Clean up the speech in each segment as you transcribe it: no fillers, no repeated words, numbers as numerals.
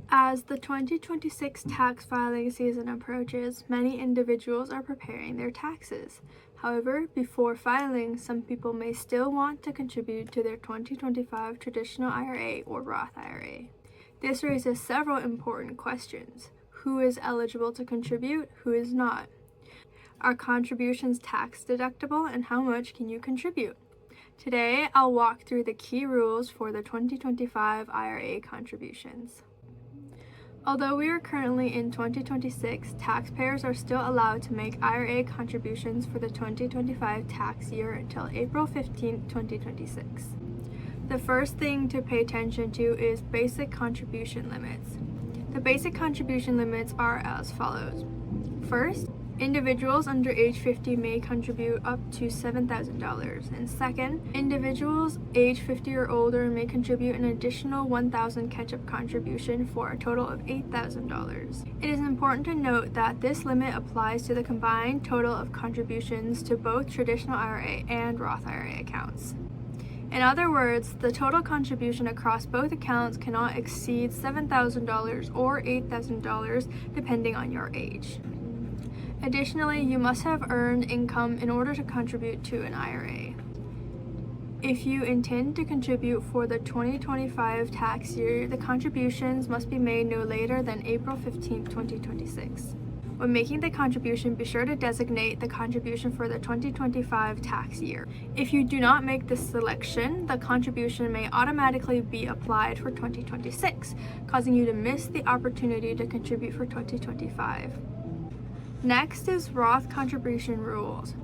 As the 2026 tax filing season approaches, many individuals are preparing their taxes. However, before filing, some people may still want to contribute to their 2025 Traditional IRA or Roth IRA. This raises several important questions. Who is eligible to contribute? Who is not? Are contributions tax deductible, and how much can you contribute? Today, I'll walk through the key rules for the 2025 IRA contributions. Although we are currently in 2026, taxpayers are still allowed to make IRA contributions for the 2025 tax year until April 15, 2026. The first thing to pay attention to is basic contribution limits. The basic contribution limits are as follows. First, individuals under age 50 may contribute up to $7,000. And second, individuals age 50 or older may contribute an additional $1,000 catch-up contribution for a total of $8,000. It is important to note that this limit applies to the combined total of contributions to both Traditional IRA and Roth IRA accounts. In other words, the total contribution across both accounts cannot exceed $7,000 or $8,000 depending on your age. Additionally, you must have earned income in order to contribute to an IRA. If you intend to contribute for the 2025 tax year, the contributions must be made no later than April 15, 2026. When making the contribution, be sure to designate the contribution for the 2025 tax year. If you do not make this selection, the contribution may automatically be applied for 2026, causing you to miss the opportunity to contribute for 2025. Next is Roth contribution rules.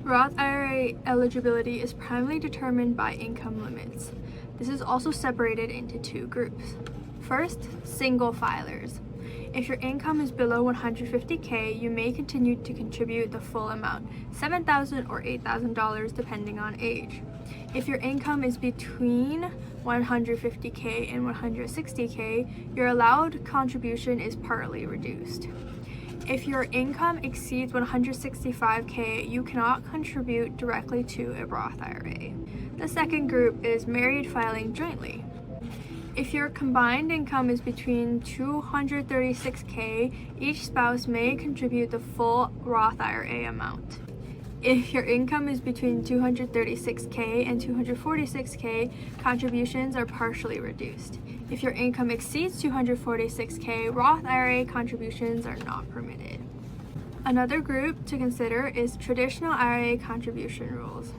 Roth IRA eligibility is primarily determined by income limits. This is also separated into two groups. First, single filers. If your income is below $150K, you may continue to contribute the full amount, $7,000 or $8,000 depending on age. If your income is between $150K and $160K, your allowed contribution is partly reduced. If your income exceeds $165K, you cannot contribute directly to a Roth IRA. The second group is married filing jointly. If your combined income is between $236K, each spouse may contribute the full Roth IRA amount. If your income is between $236K and $246K, contributions are partially reduced. If your income exceeds $246K, Roth IRA contributions are not permitted. Another group to consider is Traditional IRA contribution rules.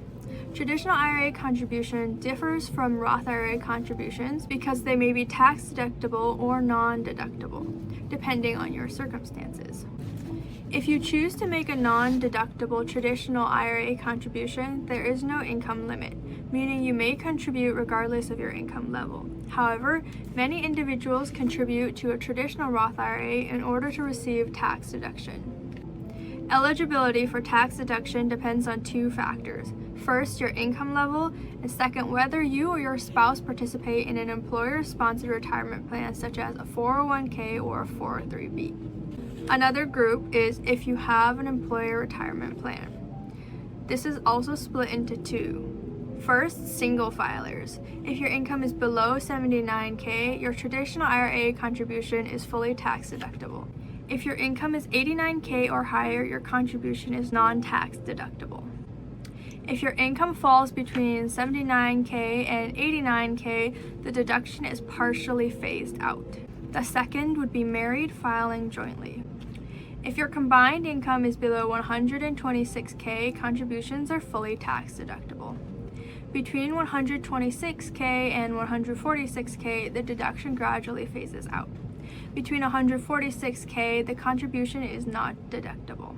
Traditional IRA contribution differs from Roth IRA contributions because they may be tax deductible or non-deductible, depending on your circumstances. If you choose to make a non-deductible Traditional IRA contribution, there is no income limit, meaning you may contribute regardless of your income level. However, many individuals contribute to a Traditional Roth IRA in order to receive tax deduction. Eligibility for tax deduction depends on two factors. First, your income level, and second, whether you or your spouse participate in an employer-sponsored retirement plan such as a 401k or a 403b. Another group is if you have an employer retirement plan. This is also split into two. First, single filers. If your income is below $79K, your Traditional IRA contribution is fully tax deductible. If your income is $89K or higher, your contribution is non-tax deductible. If your income falls between $79K and $89K, the deduction is partially phased out. The second would be married filing jointly. If your combined income is below $126K, contributions are fully tax deductible. Between $126K and $146K, the deduction gradually phases out. Between $146K, the contribution is not deductible.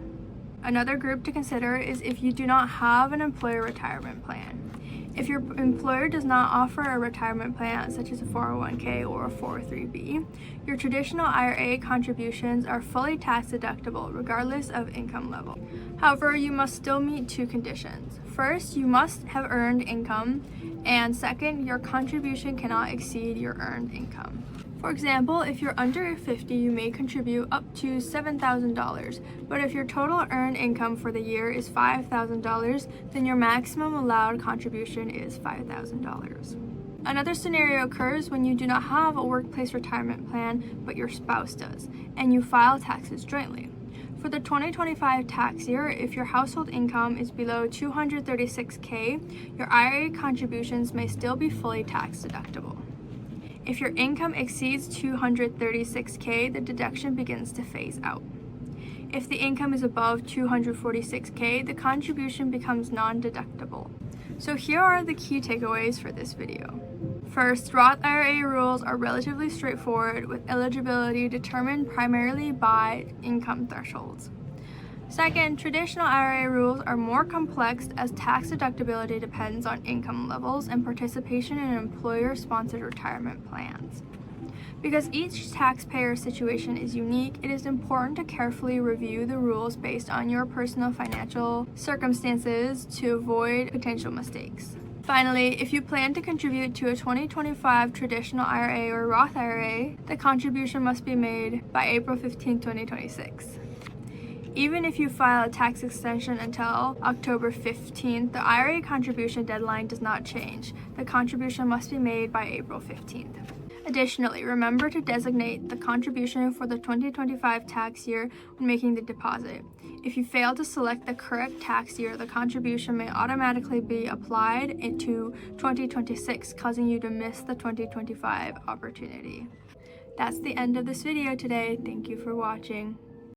Another group to consider is if you do not have an employer retirement plan. If your employer does not offer a retirement plan such as a 401k or a 403b, your Traditional IRA contributions are fully tax deductible regardless of income level. However, you must still meet two conditions. First, you must have earned income, and second, your contribution cannot exceed your earned income. For example, if you're under 50, you may contribute up to $7,000, but if your total earned income for the year is $5,000, then your maximum allowed contribution is $5,000. Another scenario occurs when you do not have a workplace retirement plan, but your spouse does, and you file taxes jointly. For the 2025 tax year, if your household income is below $236K, your IRA contributions may still be fully tax deductible. If your income exceeds $236K, the deduction begins to phase out. If the income is above $246K, the contribution becomes non-deductible. So here are the key takeaways for this video. First, Roth IRA rules are relatively straightforward, with eligibility determined primarily by income thresholds. Second, traditional IRA rules are more complex as tax deductibility depends on income levels and participation in employer-sponsored retirement plans. Because each taxpayer situation is unique, it is important to carefully review the rules based on your personal financial circumstances to avoid potential mistakes. Finally, if you plan to contribute to a 2025 traditional IRA or Roth IRA, the contribution must be made by April 15, 2026. Even if you file a tax extension until October 15th, the IRA contribution deadline does not change. The contribution must be made by April 15th. Additionally, remember to designate the contribution for the 2025 tax year when making the deposit. If you fail to select the correct tax year, the contribution may automatically be applied into 2026, causing you to miss the 2025 opportunity. That's the end of this video today. Thank you for watching.